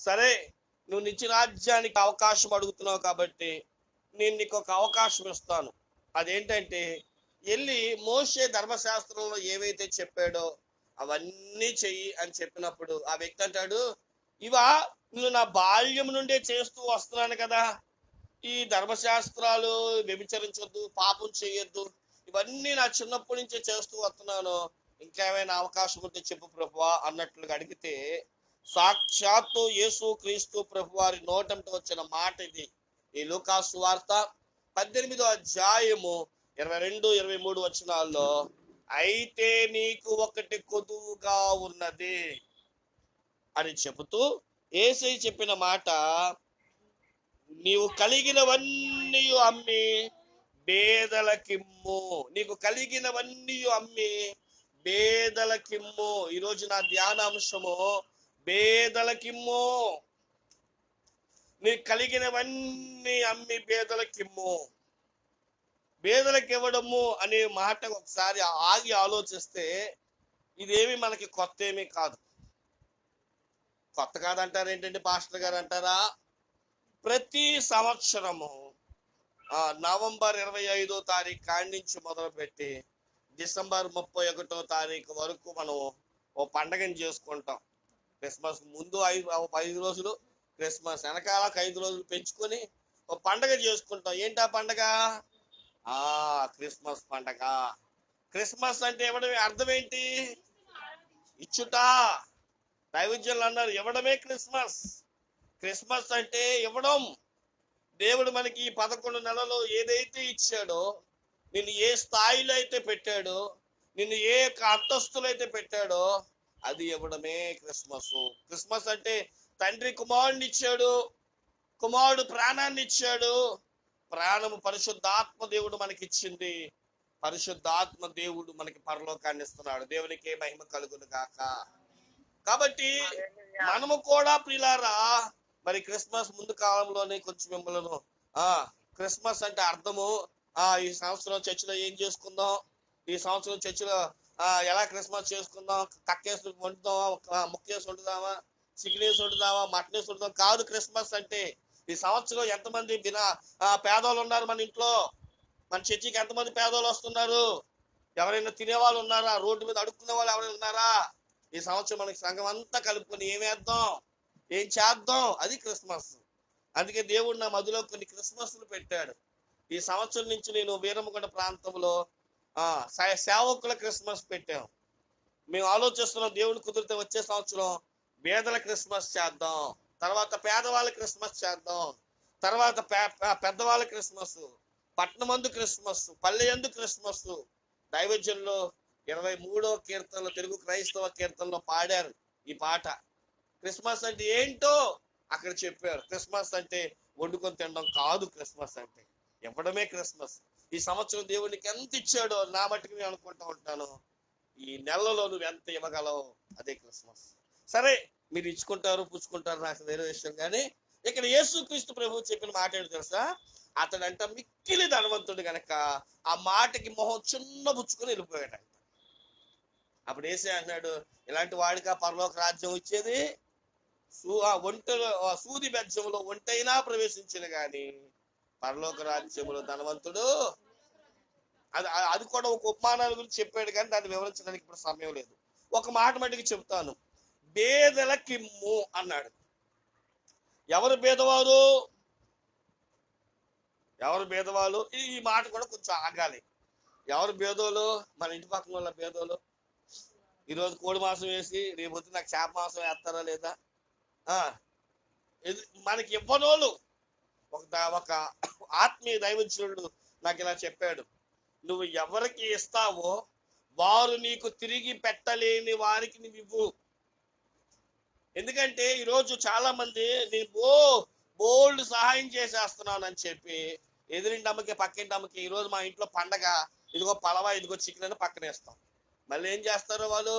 సరే, నువ్వు నిత్య రాజ్యానికి అవకాశం అడుగుతున్నావు కాబట్టి నేను నీకు ఒక అవకాశం ఇస్తాను. అదేంటంటే, వెళ్ళి మోషే ధర్మశాస్త్రంలో ఏవైతే చెప్పాడో అవన్నీ చెయ్యి అని చెప్పినప్పుడు ఆ వ్యక్తి అంటాడు, ఇవా నువ్వు నా బాల్యం నుండే చేస్తూ వస్తున్నాను కదా, ఈ ధర్మశాస్త్రాలు, వ్యభిచరించొద్దు, పాపం చేయొద్దు, ఇవన్నీ నా చిన్నప్పటి నుంచే చేస్తూ వస్తున్నాను, ఇంకేమైనా అవకాశం ఉంటే చెప్పు ప్రభువా అన్నట్లుగా అడిగితే, సాక్షాత్తు యేసు క్రీస్తు ప్రభు వారి నోటంట వచ్చిన మాట ఇది. ఈ లూకాసు వార్త 18వ అధ్యాయము 22-23 వచనాల్లో, అయితే నీకు ఒకటి కొదువుగా ఉన్నది అని చెబుతూ యేసయ్య చెప్పిన మాట, నీవు కలిగినవన్నీ అమ్మి పేదలకిమ్ము. నీకు కలిగినవన్నీ అమ్మి పేదలకిమ్ము. ఈరోజు నా ధ్యానాంశము పేదలకిమ్ము. నీకు కలిగినవన్నీ అమ్మి పేదలకిమ్ము. పేదలకు ఇవ్వడము అనే మాట ఒకసారి ఆగి ఆలోచిస్తే ఇదేమి మనకి కొత్త ఏమీ కాదు. కొత్త కాదంటారు ఏంటంటే పాస్టర్ గారు అంటారా? ప్రతి సంవత్సరము నవంబర్ 25వ తారీఖు కాడి నుంచి మొదలుపెట్టి డిసెంబర్ 31వ తారీఖు వరకు మనం ఓ పండగని చేసుకుంటాం. క్రిస్మస్ ముందు 5 రోజులు, క్రిస్మస్ వెనకాల 5 రోజులు పెంచుకొని ఓ పండగ చేసుకుంటాం. ఏంటా పండగ? క్రిస్మస్ పండగ. క్రిస్మస్ అంటే ఇవ్వడమే. అర్థం ఏంటి? ఇచ్చుట. దైవజనులు అన్నారు ఇవ్వడమే క్రిస్మస్. క్రిస్మస్ అంటే ఇవ్వడం. దేవుడు మనకి 11 నెలలు ఏదైతే ఇచ్చాడో, నిన్ను ఏ స్థాయిలో అయితే పెట్టాడో, నిన్ను ఏ అంతస్తులో అయితే పెట్టాడో అది ఇవ్వడమే క్రిస్మస్. క్రిస్మస్ అంటే తండ్రి కుమారుడిని ఇచ్చాడు, కుమారుడు ప్రాణాన్ని ఇచ్చాడు, ప్రాణము పరిశుద్ధాత్మ దేవుడు మనకి ఇచ్చింది, పరిశుద్ధాత్మ దేవుడు మనకి పరలోకాన్ని ఇస్తున్నాడు. దేవునికి మహిమ కలుగును గాక. కాబట్టి మనము కూడా ప్రియులారా, మరి క్రిస్మస్ ముందు కాలంలోనే కొంచెం మిమ్మల్ని క్రిస్మస్ అంటే అర్థము, ఈ సంవత్సరం చర్చిలో ఏం చేసుకుందాం, ఈ సంవత్సరం చర్చిలో ఎలా క్రిస్మస్ చేసుకుందాం, కక్కేసి వండుదామా, ముక్కేసి వండుదామా, చికెనేసి వండుదామా, మటనేసి వండుదాం కాదు. క్రిస్మస్ అంటే ఈ సంవత్సరం ఎంతమంది పేదవాళ్ళు ఉన్నారు మన ఇంట్లో, మన చర్చికి ఎంతమంది పేదవాళ్ళు వస్తున్నారు, ఎవరైనా తినేవాళ్ళు ఉన్నారా, రోడ్డు మీద అడుక్కునే వాళ్ళు ఎవరైనా ఉన్నారా? ఈ సంవత్సరం మనకి సంఘం అంతా కలుపుకొని ఏమేద్దాం, ఏం చేద్దాం, అది క్రిస్మస్. అందుకే దేవుడు నా మధ్యలో కొన్ని క్రిస్మస్లు పెట్టాడు. ఈ సంవత్సరం నుంచి నేను వీరమ్మగొండ ప్రాంతంలో సేవకుల క్రిస్మస్ పెట్టాం. మేము ఆలోచిస్తున్నాం, దేవుడు కుదిరితే వచ్చే సంవత్సరం పేదల క్రిస్మస్ చేద్దాం, తర్వాత పేదవాళ్ళ క్రిస్మస్ చేద్దాం, తర్వాత పెద్దవాళ్ళ క్రిస్మస్, పట్నమందు క్రిస్మస్, పల్లెయందు క్రిస్మస్. దైవజనులు 23వ కీర్తనలో, తెలుగు క్రైస్తవ కీర్తనలో పాడారు ఈ పాట. క్రిస్మస్ అంటే ఏంటో అక్కడ చెప్పారు. క్రిస్మస్ అంటే వండుకొని తినడం కాదు. క్రిస్మస్ అంటే ఇవ్వడమే క్రిస్మస్. ఈ సంవత్సరం దేవునికి ఎంత ఇచ్చాడో నా మట్టుకు నేను అనుకుంటా ఉంటాను, ఈ నెలలో నువ్వు ఎంత ఇవ్వగలవు అదే క్రిస్మస్. సరే, మీరు ఇచ్చుకుంటారు పుచ్చుకుంటారు, నాకు వేరే విషయం. కానీ ఇక్కడ యేసుక్రీస్తు ప్రభువు చెప్పిన మాట ఏంటో తెలుసా? అతడంట మిక్కిలి ధనవంతుడు గనక ఆ మాటకి మొహం చిన్న పుచ్చుకొని వెళ్ళిపోయాడంట. అప్పుడు యేసే అన్నాడు, ఇలాంటి వాడికి పరలోక రాజ్యం వచ్చేది? సూది బెజ్జంలో ఒంటైనా ప్రవేశించిన గాని పరలోక రాజ్యంలో ధనవంతుడు. అది కూడా ఒక ఉపమానాల గురించి చెప్పాడు, కానీ దాన్ని వివరించడానికి ఇప్పుడు సమయం లేదు. ఒక మాట మటుకు చెప్తాను, పేదలకిమ్ము అన్నాడు. ఎవరు పేదవారు? ఎవరు పేదవాళ్ళు? ఈ మాట కూడా కొంచెం ఆగాలి. ఎవరు పేదోళ్ళు? మన ఇంటి పక్కన వాళ్ళ పేదోళ్ళు. ఈరోజు కోడి మాంసం వేసి రేపు వచ్చి నాకు చేప మాంసం వేస్తారా లేదా? మనకి ఇవ్వనోళ్ళు. ఒక ఆత్మీయ దైవజనుడు నాకు ఇలా చెప్పాడు, నువ్వు ఎవరికి ఇస్తావో వారు నీకు తిరిగి పెట్టలేని వారికి నువ్వు ఇవ్వు. ఎందుకంటే ఈరోజు చాలా మంది నేను బోల్డ్ సహాయం చేసేస్తున్నాను అని చెప్పి ఎదురింటి అమ్మకి పక్కింటి అమ్మకి, ఈరోజు మా ఇంట్లో పండగ, ఇదిగో పలవా, ఇదిగో చికెన్ అని పక్కనేస్తాం. మళ్ళీ ఏం చేస్తారు వాళ్ళు?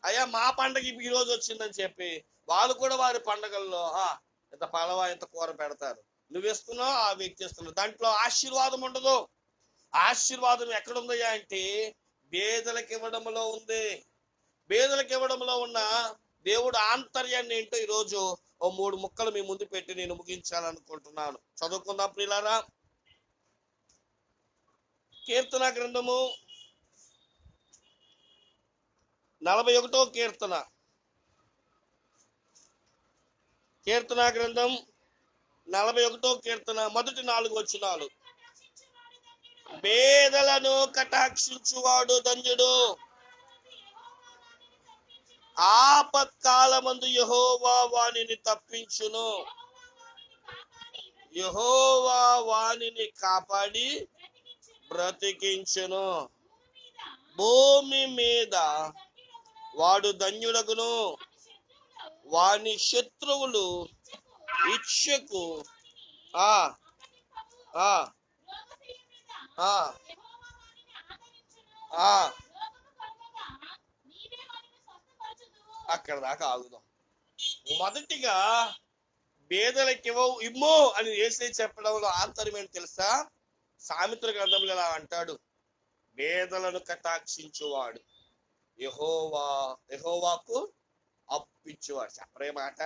అయ్యా మా పండగ ఈ రోజు వచ్చిందని చెప్పి వాళ్ళు కూడా వారి పండగల్లో ఇంత పలవా, ఇంత కూర పెడతారు. నువ్వు ఇస్తున్నావు, ఆ వ్యక్తి ఇస్తున్నావు. దాంట్లో ఆశీర్వాదం ఉండదు. ఆశీర్వాదం ఎక్కడుందయ్యా అంటే పేదలకు ఇవ్వడంలో ఉంది. పేదలకు ఇవ్వడంలో ఉన్న దేవుడు ఆంతర్యాన్ని ఏంటో ఈరోజు ఓ 3 ముక్కలు మీ ముందు పెట్టి నేను ముగించాలనుకుంటున్నాను. చదువుకుందాం ప్రియులారా. కీర్తన గ్రంథము 41వ కీర్తన. కీర్తన గ్రంథం 41వ కీర్తన మొదటి 4 వచనాలు. పేదలను కటాక్షించువాడు ధన్యుడు. ఆపత్కాలమందు యెహోవా వానిని తప్పించును. యెహోవా వానిని కాపాడి బ్రతికించును. భూమి మీద వాడు ధన్యుడగును. వాని శత్రువులు ఇచ్చకు అక్కడ దాకా ఆగుదాం. మొదటిగా పేదలకి ఇమ్మో అని యేసయ్య చెప్పడంలో ఆంతర్యం ఏంటి తెలుసా? సామెతల గ్రంథంలో ఇలా అంటాడు, పేదలను కటాక్షించువాడు యెహోవాకు అప్పిచ్చువాడు. చెప్పరే మాట,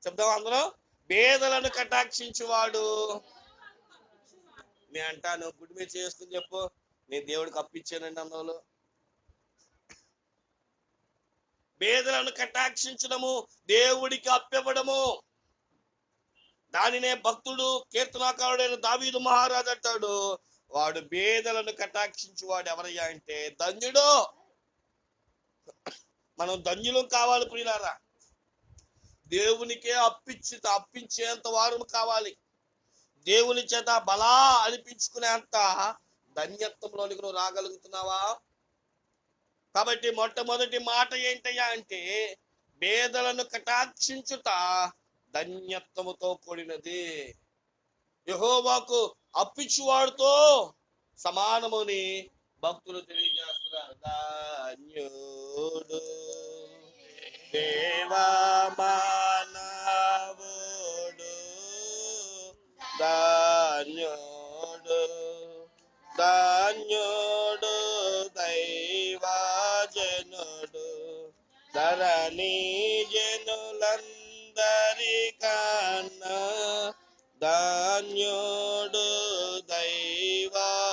చెప్దాం అందరం. పేదలను కటాక్షించువాడు. నేను అంటాను, గుడి మీద చేసుకుని చెప్పు, నేను దేవుడికి అప్పిచ్చానండి అన్నోళ్ళు. పేదలను కటాక్షించడము, దేవుడికి అప్పివ్వడము. దానినే భక్తుడు కీర్తనాకారుడైన దావీదు మహారాజు అంటాడు, వాడు పేదలను కటాక్షించువాడు ఎవరయ్యా అంటే ధన్యుడు. మనం ధన్యులం కావాలి ప్రియులారా. దేవునికే అప్పించేంత వారు కావాలి. దేవుని చేత బలా అనిపించుకునేంత ధన్యత్వంలోనికి నువ్వు రాగలుగుతున్నావా? కాబట్టి మొట్టమొదటి మాట ఏంటయ్యా అంటే పేదలను కటాక్షించుట ధన్యత్వముతో కూడినది. యెహోవాకు అప్పించువాడుతో సమానముని భక్తులు తెలియజేస్తున్నారు. ధన్యుడు దేవా మానవుడు, ధన్యుడు ధన్యుడు దైవజనుడు, ధరణి జనులందరికన్నా ధన్యుడు దైవజనుడు,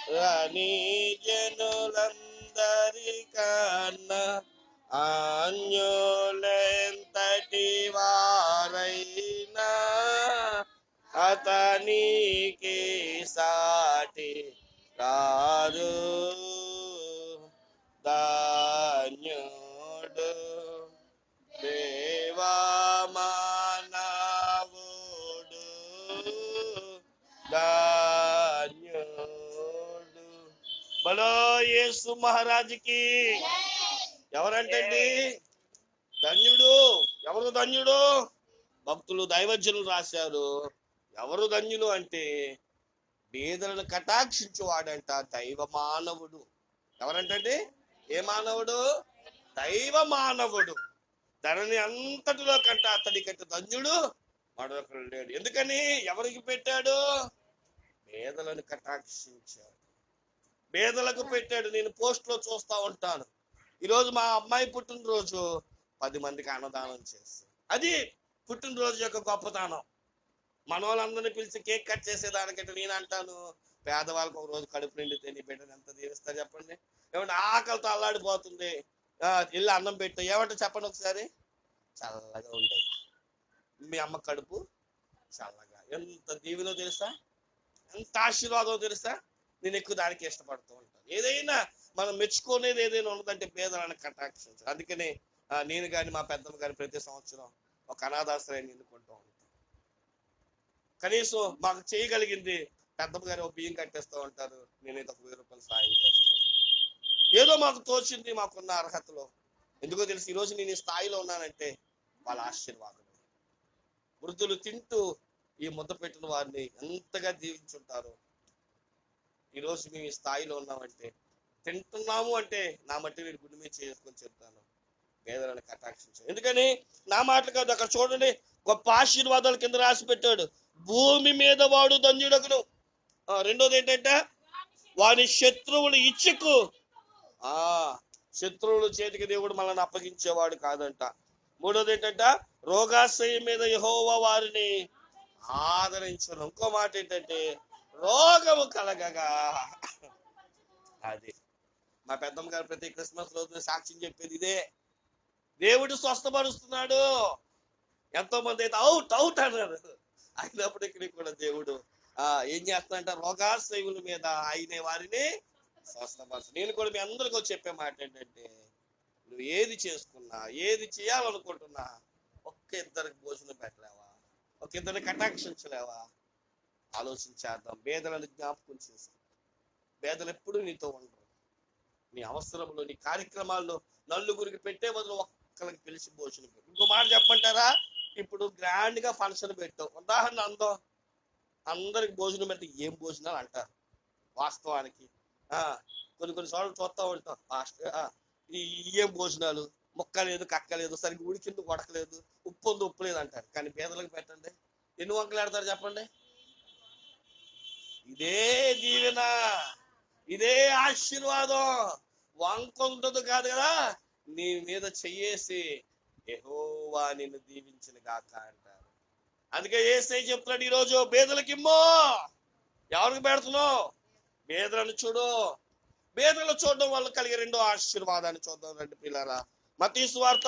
ధరణి జనులందరికన్నా అన్యులెంతటి వారైనా అతనికి సాటి రారు. ధన్యుడు దేవా మానవుడు, ధన్యుడు. బలో యేసు మహారాజుకి. ఎవరంటండి ధన్యుడు? ఎవరు ధన్యుడు? భక్తులు దైవజనులు రాశారు. ఎవరు ధన్యులు అంటే పేదలను కటాక్షించువాడంట దైవ మానవుడు. ఎవరంటే ఏ మానవుడు? దైవ మానవుడు. ధరణి అంతటిలో కంట అతడి కంటే ధన్యుడు మరొకరు లేడు. ఎందుకని? ఎవరికి పెట్టాడు? పేదలను కటాక్షించాడు, పేదలకు పెట్టాడు. నేను పోస్ట్ లో చూస్తా ఉంటాను, ఈరోజు మా అమ్మాయి పుట్టినరోజు 10 మందికి అన్నదానం చేస్తాను. అది పుట్టినరోజు యొక్క గొప్పతనం. మన వాళ్ళందరినీ పిలిచి కేక్ కట్ చేసేదానికంటే నేను అంటాను, పేదవాళ్ళకి ఒక రోజు కడుపు నిండితే నీ బిడ్డను ఎంత దీవిస్తారు చెప్పండి. ఏమంటే ఆకలితో అల్లాడిపోతుంది, ఇల్లు అన్నం పెట్టు, ఏమంటే చెప్పండి ఒకసారి. చల్లగా ఉండే మీ అమ్మ కడుపు చల్లగా. ఎంత దీవిలో తెలుసా, ఎంత ఆశీర్వాదం తెలుసా. నేను ఎక్కువ దానికి ఇష్టపడుతూ ఉంటాను. ఏదైనా మనం మెచ్చుకునేది ఏదైనా ఉన్నదంటే పేదలను కటాక్షించాలి. అందుకనే నేను కానీ మా పెద్దమ్మ కానీ ప్రతి సంవత్సరం ఒక అనాథాశ్రయాన్ని ఎన్నుకుంటూ ఉంటాం. కనీసం మాకు చేయగలిగింది పెద్దమ్మ గారు బియ్యం కట్టేస్తూ ఉంటారు, నేనైతే ఒక 1000 రూపాయలు సాయం చేస్తూ ఉంటాను. ఏదో మాకు తోచింది మాకున్న అర్హతలో. ఎందుకో తెలిసి ఈరోజు నేను ఈ స్థాయిలో ఉన్నానంటే వాళ్ళ ఆశీర్వాదం. వృద్ధులు తింటూ ఈ ముద్ద పెట్టిన వారిని ఎంతగా దీవించుంటారు. ఈరోజు మేము ఈ స్థాయిలో ఉన్నామంటే, తింటున్నాము అంటే నా మట్టి నేను గుండె మీద చేసుకొని చెప్తాను, పేదలను కటాక్షించాను. ఎందుకని? నా మాటలు కాదు, అక్కడ చూడండి, గొప్ప ఆశీర్వాదాల కింద రాసి పెట్టాడు. భూమి మీద వాడు ధన్యుడగును. రెండోది ఏంటంటే వాని శత్రువులు ఇచ్చకు. శత్రువుల చేతికి దేవుడు మనల్ని అప్పగించేవాడు కాదంట. మూడోది ఏంటంట, రోగాశ్రయం మీద యెహోవా వారిని ఆదరించను. ఇంకో మాట ఏంటంటే, రోగము కలగగా. అది మా పెద్దమ్మ గారు ప్రతి క్రిస్మస్ రోజు సాక్ష్యం చెప్పేది ఇదే. దేవుడు స్వస్థపరుస్తున్నాడు. ఎంతో మంది అయితే అవుట్ అవుట్ అన్నారు. అయినప్పటికీ కూడా దేవుడు ఏం చేస్తాడంట, రోగాశ్రయుల మీద అయిన వారిని స్వస్థపరచు. నేను కూడా మీ అందరికీ చెప్పే మాట ఏంటంటే, నువ్వు ఏది చేసుకున్నా, ఏది చేయాలనుకుంటున్నా, ఒక్క ఇద్దరికి భోజనం పెట్టలేవా, ఒక ఇద్దరిని కటాక్షించలేవా? ఆలోచించేద్దాం. పేదలను జ్ఞాపకం చేసుకో. పేదలు ఎప్పుడు నీతో ఉండరు. నీ అవసరంలో, నీ కార్యక్రమాల్లో నలుగురికి పెట్టే బదులు ఒక్కరికి పిలిచి భోజనం పెట్టు. ఇంకో మాట చెప్పమంటారా, ఇప్పుడు గ్రాండ్ గా ఫంక్షన్ పెట్టావు, ఉదాహరణ అందరికి భోజనం పెడితే ఏం భోజనాలు అంటారు. వాస్తవానికి కొన్ని సార్లు చూస్తా ఉంటాం, ఏం భోజనాలు, ముక్క లేదు, కక్క లేదు, సరిగ్గా ఉడికింది ఉడకలేదు, ఉప్పు ఉంది ఉప్పు లేదు అంటారు. కానీ పేదలకు పెట్టండి, ఎన్ని వంకలు ఆడతారు చెప్పండి. ఇదే దీవెన, ఇదే ఆశీర్వాదం. వంక ఉంటుంది కాదు కదా, నీ మీద చెయ్యేసి యెహోవా నిన్ను దీవించిన గాక అంటారు. అందుకే యేసయ్య చెప్తున్నాడు ఈరోజు, పేదలకిమ్మో. ఎవరికి పెడుతున్నావు? పేదలను చూడు. పేదలు చూడడం వల్ల కలిగే రెండో ఆశీర్వాదాన్ని చూద్దాం రండి పిల్లరా. మత్తయి సువార్త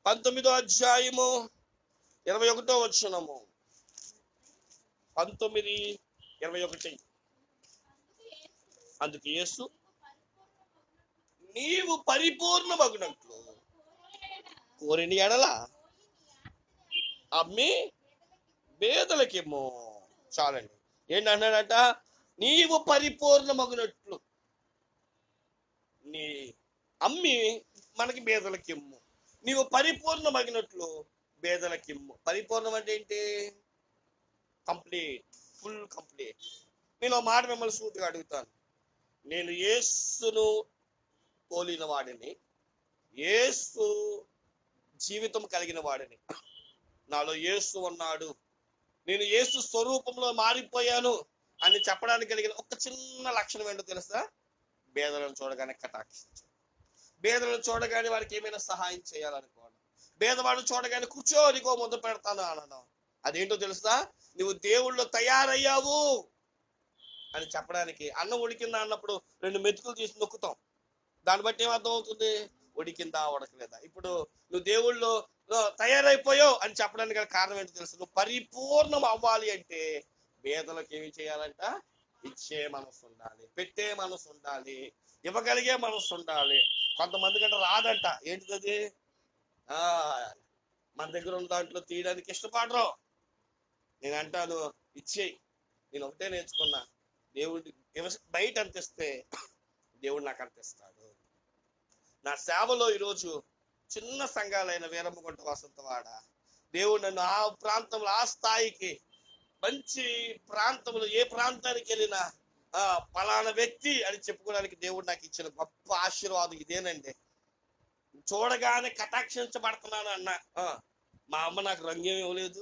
19వ అధ్యాయము 21వ వచనము. 19:21. అందుకు యేసు, నీవు పరిపూర్ణమగునట్లు కోరిన ఎడల అమ్మి పేదలకేమో. చాలండి. ఏంటన్నాడట, నీవు పరిపూర్ణమగునట్లు నీ అమ్మి మనకి పేదలకిమ్ము. నీవు పరిపూర్ణమగినట్లు పేదలకిమ్ము. పరిపూర్ణం అంటే ఏంటి? Complete, full complete. నేను మాట మిమ్మల్ని సూటిగా అడుగుతాను. నేను యేసును పోలిన వాడిని, యేసు జీవితం కలిగిన వాడిని, నాలో యేసు ఉన్నాడు, నేను యేసు స్వరూపంలో మారిపోయాను అని చెప్పడానికి కలిగిన ఒక చిన్న లక్షణం ఏంటో తెలుసా? పేదలను చూడగానే కటాక్షించు. పేదలను చూడగానే వారికి ఏమైనా సహాయం చేయాలనుకోవడం. పేదవాడు చూడగానే కూర్చో నీకో ముద్ద పెడతాను అనడం. అదేంటో తెలుసా? నువ్వు దేవుళ్ళో తయారయ్యావు అని చెప్పడానికి. అన్నం ఉడికిందా అన్నప్పుడు 2 మెతుకులు తీసి నొక్కుతాం. దాన్ని బట్టి ఏమర్థం అవుతుంది? ఉడికిందా ఉడకలేదా. ఇప్పుడు నువ్వు దేవుళ్ళో తయారైపోయావు అని చెప్పడానికి కారణం ఏంటో తెలుసు? నువ్వు పరిపూర్ణం అవ్వాలి అంటే పేదలకు ఏమి చేయాలంట? ఇచ్చే మనసు ఉండాలి, పెట్టే మనసు ఉండాలి, ఇవ్వగలిగే మనసు ఉండాలి. కొంతమంది కంటే రాదంట. ఏంటిది? మన దగ్గర ఉన్న దాంట్లో తీయడానికి ఇష్టపడరు. నేను అంటాను, ఇచ్చేయి. నేను ఒకటే నేర్చుకున్నా, దేవుడి బయట అంతిస్తే దేవుడు నాకు అంతిస్తాడు. నా సేవలో ఈరోజు చిన్న సంఘాలైన వీరమ్మగుంట, వసంతవాడ, దేవుడు నన్ను ఆ ప్రాంతంలో, ఆ స్థాయికి, మంచి ప్రాంతంలో, ఏ ప్రాంతానికి వెళ్ళినా పలానా వ్యక్తి అని చెప్పుకోవడానికి దేవుడు నాకు ఇచ్చిన గొప్ప ఆశీర్వాదం ఇదేనండి. చూడగానే కటాక్షించబడుతున్నాను అన్న. మా అమ్మ నాకు రంగు ఏమి ఇవ్వలేదు,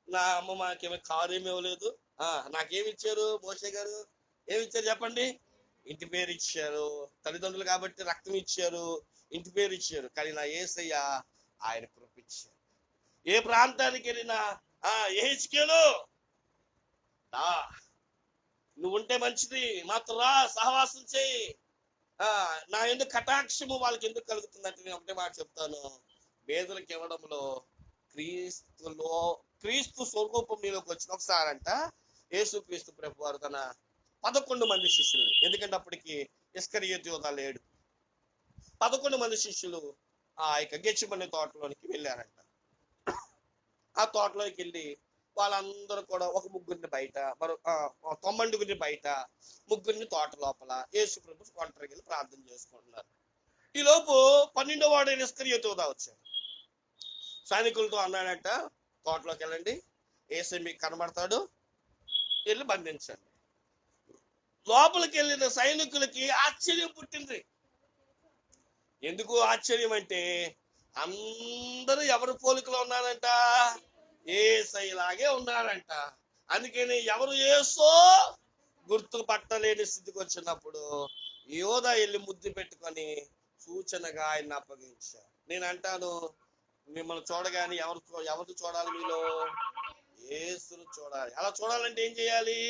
నా అమ్మ మాకేమీ కారు ఏమి ఇవ్వలేదు. నాకేమి ఇచ్చారు మోషే గారు? ఏమి ఇచ్చారు చెప్పండి? ఇంటి పేరు ఇచ్చారు. తల్లిదండ్రులు కాబట్టి రక్తం ఇచ్చారు, ఇంటి పేరు ఇచ్చారు. కానీ నా యేసయ్య ఆయన కృప ఇచ్చారు. ఏ ప్రాంతానికి వెళ్ళినా ఏహెచ్కేలు నువ్వు ఉంటే మంచిది, మాతో రా, సహవాసం చేయి. నా ఎందుకు కటాక్షము వాళ్ళకి ఎందుకు కలుగుతుందంటే నేను ఒకటే మాట చెప్తాను, పేదలకు ఇవ్వడంలో క్రీస్తు స్వరూపం మీలోకి వచ్చిన ఒకసారంట యేసు క్రీస్తు ప్రభు వారు తన 11 మంది శిష్యుల్ని, ఎందుకంటే అప్పటికి ఇస్కరియోతు యూదా లేడు, 11 మంది శిష్యులు ఆ యొక్క గెత్సేమనే తోటలోనికి వెళ్ళారంట. ఆ తోటలోకి వెళ్ళి వాళ్ళందరూ కూడా ఒక 3 బయట, 9 బయట, 3 తోట లోపల యేసు ప్రభు ఒంటరికి వెళ్ళి ప్రార్థన చేసుకుంటున్నారు. ఈ లోపు 12వ వాడు ఇస్కరియోతు యూదా వచ్చాడు. సైనికులతో అన్నాడంట, తోటలోకి వెళ్ళండి, యేసు మీకు కనబడతాడు, వెళ్ళి బంధించండి. లోపలికి వెళ్ళిన సైనికులకి ఆశ్చర్యం పుట్టింది. ఎందుకు ఆశ్చర్యం అంటే అందరూ ఎవరి పోలికలో ఉన్నారంట? యేసయ్యలాగే ఉన్నారంట. అందుకని ఎవరు యేసో గుర్తు పట్టలేని స్థితికి వచ్చినప్పుడు యోధా వెళ్ళి ముద్దు పెట్టుకొని సూచనగా ఆయన అప్పగించారు. నేను అంటాను, మిమ్మల్ని చూడగానే ఎవరు చూడాలి? మీలో యేసును చూడాలి. అలా చూడాలంటే ఏం చేయాలి?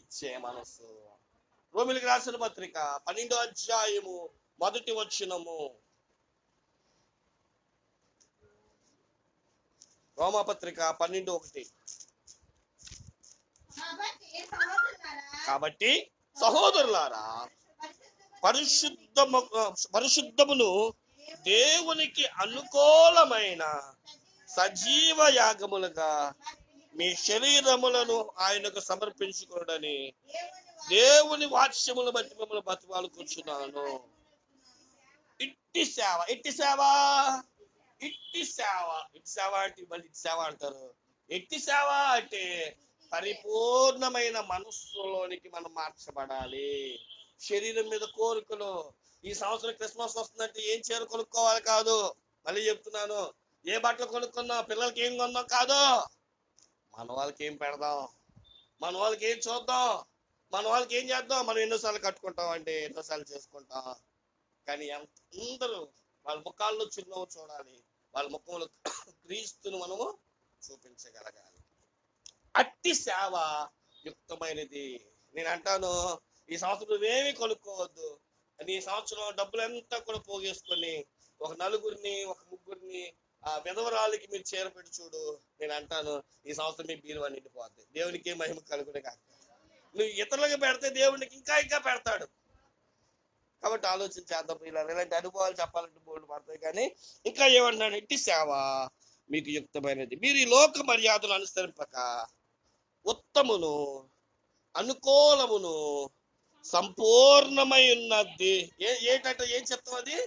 ఇచ్చే మనస్సు. రోమిలికి రాసిన పత్రిక 12వ అధ్యాయము 1వ వచనము. రోమపత్రిక 12:1. కాబట్టి సహోదరులారా, పరిశుద్ధమును దేవునికి అనుకూలమైన సజీవ యాగములుగా మీ శరీరములను ఆయనకు సమర్పించుకోడని దేవుని వాక్యములు బట్టి మిమ్మల్ని బతిమాలుకొచ్చున్నాను. ఇట్టి సేవ అంటే మళ్ళీ ఇట్టి సేవ అంటారు. ఎట్టి సేవ అంటే పరిపూర్ణమైన మనస్సులోనికి మనం మార్చబడాలి. శరీరం మీద కోరికలు. ఈ సంవత్సరం క్రిస్మస్ వస్తుందంటే ఏం చీర కొనుక్కోవాలి కాదు, మళ్ళీ చెప్తున్నాను. ఏ బట్టలు కొనుక్కుందాం, పిల్లలకి ఏం కొందాం కాదు, మన వాళ్ళకి ఏం పెడదాం, మన వాళ్ళకి ఏం చూద్దాం, మన వాళ్ళకి ఏం చేద్దాం. మనం ఎన్నోసార్లు కట్టుకుంటాం అంటే ఎన్నోసార్లు చేసుకుంటాం. కానీ అందరూ వాళ్ళ ముఖాల్లో చిరునవ్వు చూడాలి, వాళ్ళ ముఖంలో క్రీస్తును మనము చూపించగలగాలి. అట్టి సేవ యుక్తమైనది. నేను అంటాను, ఈ సంవత్సరం నువ్వేమీ కొనుక్కోవద్దు. ఈ సంవత్సరం డబ్బులంతా కూడా పోగేసుకొని ఒక నలుగురిని, ఒక ముగ్గురిని, ఆ విధవరాలకి మీరు చేరపెట్టి చూడు. నేను అంటాను, ఈ సంవత్సరం మీ బీరువా నిండిపోద్ది. దేవునికి మహిమ కలుగునే కాక. నువ్వు ఇతరులకు పెడితే దేవునికి ఇంకా ఇంకా పెడతాడు. కాబట్టి ఆలోచించేద్దాం. ఇలాంటి అనుభవాలు చెప్పాలంటే బోర్డు పడతాయి. కానీ ఇంకా ఏమన్నాడు? ఇట్టి సేవ మీకు యుక్తమైనది. మీరు ఈ లోక మర్యాదలు అనుసరింపక ఉత్తమును, అనుకూలమును, సంపూర్ణమై ఉన్నది. ఏంటంటే ఏం చిత్తం అది?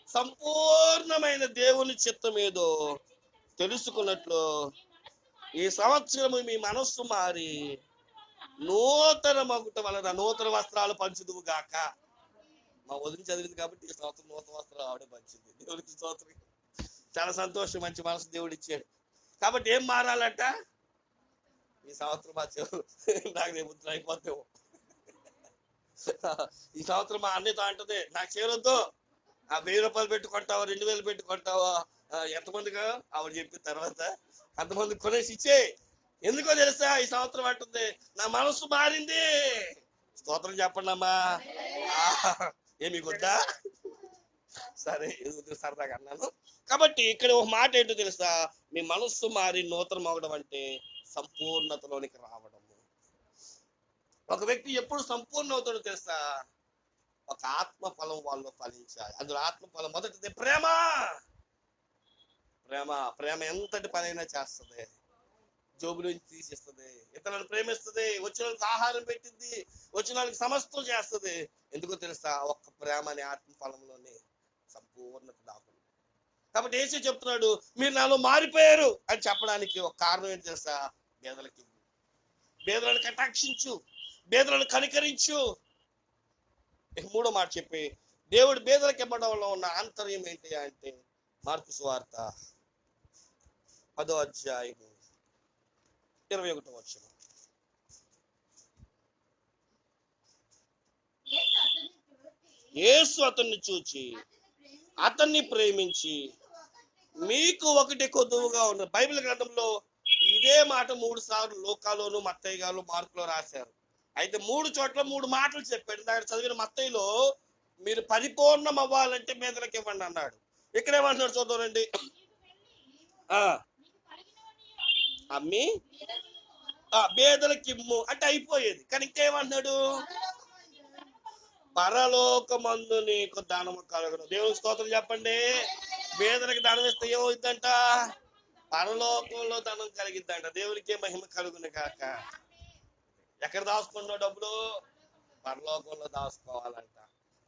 సంపూర్ణమైన దేవుని చిత్తం ఏదో తెలుసుకున్నట్లు ఈ సంవత్సరము మీ మనస్సు మారి నూతన మగుట వలన నూతన వస్త్రాలు పంచుదువు గాక. మా వదిలి చదివింది కాబట్టి ఈ సంవత్సరం నూతన వస్త్రాలు ఆవిడే పంచింది. దేవుడికి స్తోత్రం. చాలా సంతోషం, మంచి మనసు దేవుడు ఇచ్చాడు. కాబట్టి ఏం మారాలంట? ఈ సంవత్సరం మా నాకు రేపు అయిపోతావు. ఈ సంవత్సరం మా అన్నతో అంటది, నాకు చేరొద్దు, ఆ 1000 రూపాయలు పెట్టుకుంటావా, 2000 పెట్టుకుంటావా, ఎంతమందిగా ఆవిడ చెప్పిన తర్వాత అంతమంది కొనేసి ఇచ్చే. ఎందుకో తెలుసా? ఈ సంవత్సరం అంటుంది, నా మనసు మారింది. స్తోత్రం చెప్పండి అమ్మా. ఏమి వద్దా? సరే, సరదాగా అన్నాను. కాబట్టి ఇక్కడ ఒక మాట ఏంటో తెలుసా? మీ మనస్సు మారి నూతనం అవడం అంటే సంపూర్ణతలోనికి రావడము. ఒక వ్యక్తి ఎప్పుడు సంపూర్ణ అవుతాడో తెలుసా? ఒక ఆత్మ ఫలం వాళ్ళు ఫలించాలి. అందులో ఆత్మ ఫలం మొదటిది ప్రేమ. ప్రేమ ప్రేమ ఎంతటి పనైనా చేస్తుంది, జోబు నుంచి తీసిస్తుంది, ఇతరులను ప్రేమిస్తుంది, వచ్చిన వాళ్ళకి ఆహారం పెట్టింది, వచ్చిన వాళ్ళకి సమస్తం చేస్తుంది. ఎందుకో తెలుసా? ఒక్క ప్రేమ అనే ఆత్మ ఫలంలోనే సంపూర్ణత దాకుంది. కాబట్టి యేసు చెప్తున్నాడు, మీరు నాలో మారిపోయారు అని చెప్పడానికి ఒక కారణం ఏంటి తెలుసా? పేదలకి, పేదలను కటాక్షించు, పేదలను కనికరించు. మూడో మాట చెప్పి, దేవుడు పేదలకు ఇవ్వడంలో ఉన్న ఆంతర్యం ఏంటి అంటే మార్కు సువార్త 10వ అధ్యాయము 21వ వచనం. యేసు అతన్ని చూచి అతన్ని ప్రేమించి మీకు ఒకటి కొద్దువుగా ఉన్నది. బైబిల్ గ్రంథంలో ఇదే మాట 3 సార్లు లూకాలోను, మత్తయి గారు, మార్కులో రాశారు. అయితే 3 చోట్ల 3 మాటలు చెప్పాడు. దాన్ని చదివిన మత్తయిలో మీరు పరిపూర్ణం అవ్వాలంటే పేదలకు ఇవ్వండి అన్నాడు. ఇక్కడ ఏమంటున్నాడు చూద్దామండి. అమ్మి పేదలకి ఇమ్ము అంటే అయిపోయేది. కానీ ఇంకేమంటున్నాడు? పరలోకమందు నీకు దానము కలుగును. దేవునికి స్తోత్రం చెప్పండి. పేదలకు దానం ఇస్తే ఏమవుతుందంట? పరలోకంలో ధనం కలిగిద్దంట. దేవునికే మహిమ కలుగును కాక. ఎక్కడ దాచుకున్నావు డబ్బులు? పరలోకంలో దాచుకోవాలంట.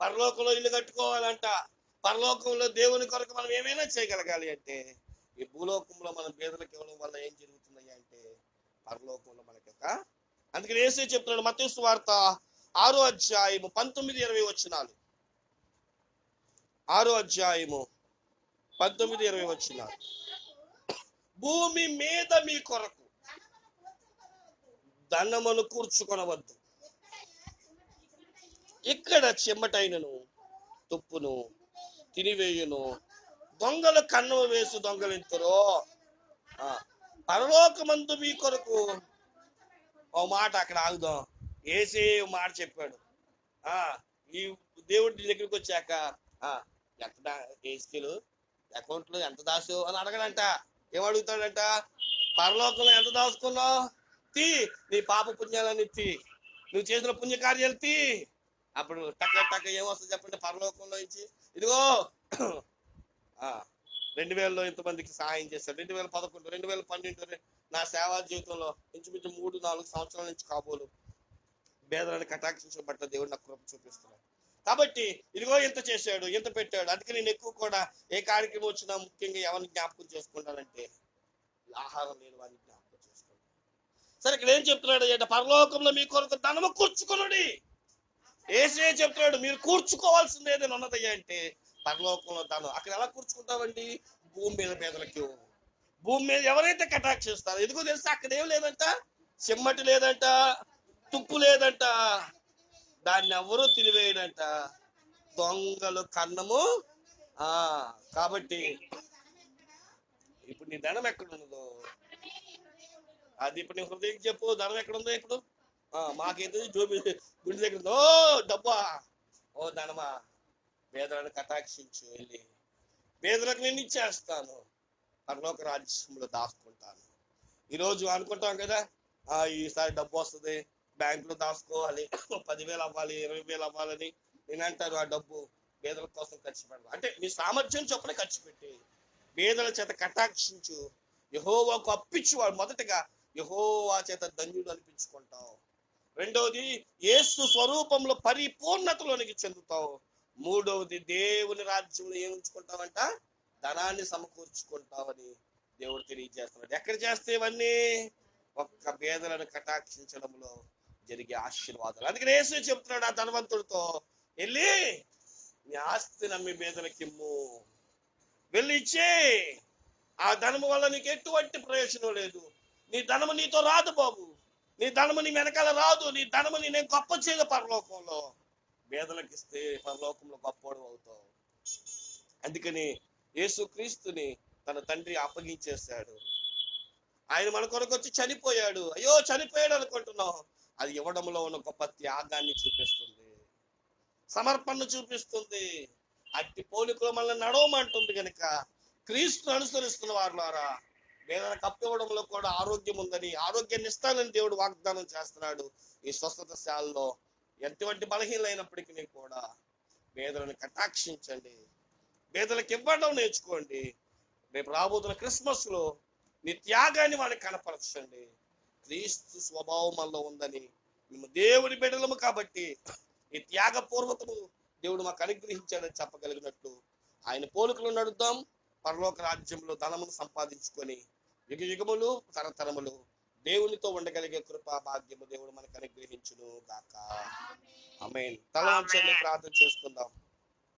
పరలోకంలో ఇల్లు కట్టుకోవాలంట. పరలోకంలో దేవుని కొరకు మనం ఏమైనా చేయగలగాలి అంటే ఈ భూలోకంలో మనం పేదలకు ఇవ్వడం వల్ల ఏం జరుగుతుంది అంటే పరలోకంలో మనకి అందుకని యేసు చెప్తున్నాడు మత్తయి సువార్త 6వ అధ్యాయము 19-20 వచనాలు. 6వ అధ్యాయము 19-20 వచనాలు. భూమి మీద మీ కొరకు ధనమును కూర్చుకొనవద్దు, ఇక్కడ చెమటైనను తుప్పును తినివేయును దొంగలు కన్నం వేసి దొంగలింతురు. పరలోకమందు మీ కొరకు ఓ మాట అక్కడ ఆగుదాం. ఏసే మాట చెప్పాడు. ఈ దేవుడి దగ్గరికి వచ్చాక ఎంత ఏసుకెళ్ళు అకౌంట్ లో ఎంత దాసు అని అడగడంట. ఏమడుగుతాడంట? పరలోకంలో ఎంత దాచుకున్నావు తీ, నీ పాప పుణ్యాలన్నీ తీ, నువ్వు చేసిన పుణ్యకార్యాలు తీ. అప్పుడు టక్క ఏమొస్తుంది చెప్పండి పరలోకంలో ఇచ్చి? ఇదిగో 2000లో ఇంతమందికి సహాయం చేశారు, 2011, 2012 నా సేవా జీవితంలో ఇంచుమించు 3-4 సంవత్సరాల నుంచి కాబోలు పేదలను కటాక్షించబడ్డ దేవుడు నాకు కృప చూపిస్తున్నాడు. కాబట్టి ఇదిగో ఇంత చేశాడు, ఇంత పెట్టాడు. అందుకే నేను ఎక్కువ కూడా ఏ కార్యక్రమం వచ్చినా ముఖ్యంగా ఎవరిని జ్ఞాపకం చేసుకుంటానంటే ఆహారం లేని వారిని జ్ఞాపకం చేసుకుంటాను. సరే, ఇక్కడ ఏం చెప్తున్నాడు అంటే పరలోకంలో మీ కొరకు ధనము కూర్చుకొనుడి. ఏసే చెప్తున్నాడు మీరు కూర్చుకోవాల్సింది ఏదైనా ఉన్నదయ్యా అంటే పరలోకంలో ధనం. అక్కడ ఎలా కూర్చుకుంటామండి? భూమి మీద పేదలకి, భూమి మీద ఎవరైతే కటాక్షిస్తారో. ఎందుకో తెలుసా? అక్కడ ఏం లేదంట, చెమ్మటి లేదంట, తుప్పు లేదంట, దాన్ని ఎవరూ తినివేయడంట, దొంగలు కన్నము. కాబట్టి ఇప్పుడు నీ ధనం ఎక్కడున్నదో అది ఇప్పుడు నీ హృదయం చెప్పు. ధనం ఎక్కడుందో ఇప్పుడు? మాకైతే జోబి గుడి దగ్గర ఉందో డబ్బా. ఓ ధనమా, పేదలను కటాక్షించు, వెళ్ళి పేదలకు నేను ఇచ్చేస్తాను, పరలోక రాజ్యంలో దాచుకుంటాను. ఈరోజు అనుకుంటాం కదా, ఈసారి డబ్బు వస్తుంది, బ్యాంకులో దాచుకోవాలి, 10,000 అవ్వాలి, 20,000 అవ్వాలని. నేను అంటాను ఆ డబ్బు పేదల కోసం ఖర్చు పెడదాం అంటే నీ సామర్థ్యం చొప్పున ఖర్చు పెట్టి పేదల చేత కటాక్షించు, యెహోవాకు అప్పించు. వాడు మొదటగా యెహోవా చేత ధన్యుడు అనిపించుకుంటావు. రెండవది యేసు స్వరూపంలో పరిపూర్ణతలోనికి చెందుతావు. మూడవది దేవుని రాజ్యంలో ఏం ఉంచుకుంటావంట? ధనాన్ని సమకూర్చుకుంటావని దేవుడు తెలియజేస్తున్నాడు. ఎక్కడ చేస్తే ఇవన్నీ? ఒక్క పేదలను కటాక్షించడంలో జరిగే ఆశీర్వాదాలు. అందుకని యేసు చెప్తున్నాడు ఆ ధనవంతుడితో, వెళ్ళి నీ ఆస్తి నమ్మి పేదలకిమ్ము, వెళ్ళి ఇచ్చే. ఆ ధనము వల్ల నీకు ఎటువంటి ప్రయోజనం లేదు. నీ ధనము నీతో రాదు బాబు, నీ ధనము నీ వెనకాల రాదు. నీ ధనము నేను గొప్ప చేయదు పరలోకంలో. పేదలకు ఇస్తే పరలోకంలో గొప్పవాడు అవుతావు. అందుకని యేసుక్రీస్తుని తన తండ్రి అప్పగించేశాడు. ఆయన మన కొరకు వచ్చి చనిపోయాడు. అయ్యో చనిపోయాడు అనుకుంటున్నావు, అది ఇవ్వడంలో ఉన్న గొప్ప త్యాగాన్ని చూపిస్తుంది, సమర్పణను చూపిస్తుంది. అట్టి పోలికలో మనల్ని నడవమంటుంది. కనుక క్రీస్తును అనుసరిస్తున్న వారులారా, పేదలకు అప్పివ్వడంలో కూడా ఆరోగ్యం ఉందని, ఆరోగ్యాన్ని ఇస్తానని దేవుడు వాగ్దానం చేస్తున్నాడు. ఈ స్వస్థత శాలలో ఎటువంటి బలహీనైనప్పటికీ కూడా పేదలను కటాక్షించండి, పేదలకు ఇవ్వడం నేర్చుకోండి. రేపు రాబోతున్న క్రిస్మస్ లో నీ త్యాగాన్ని వాడికి కనపరచండి. క్రీస్తు స్వభావం మనలో ఉందని, మేము దేవుడి బిడ్డలము కాబట్టి ఈ త్యాగపూర్వకము దేవుడు మాకు అనుగ్రహించాడని చెప్పగలిగినట్లు ఆయన పోలికలు నడుద్దాం. పరలోక రాజ్యంలో ధనమును సంపాదించుకొని యుగ యుగములు తరతరములు దేవునితో ఉండగలిగే కృపా భాగ్యము దేవుడు మనకు అనుగ్రహించును గాక. ఆమేన్. తల వంచండి, ప్రార్థన చేసుకుందాం.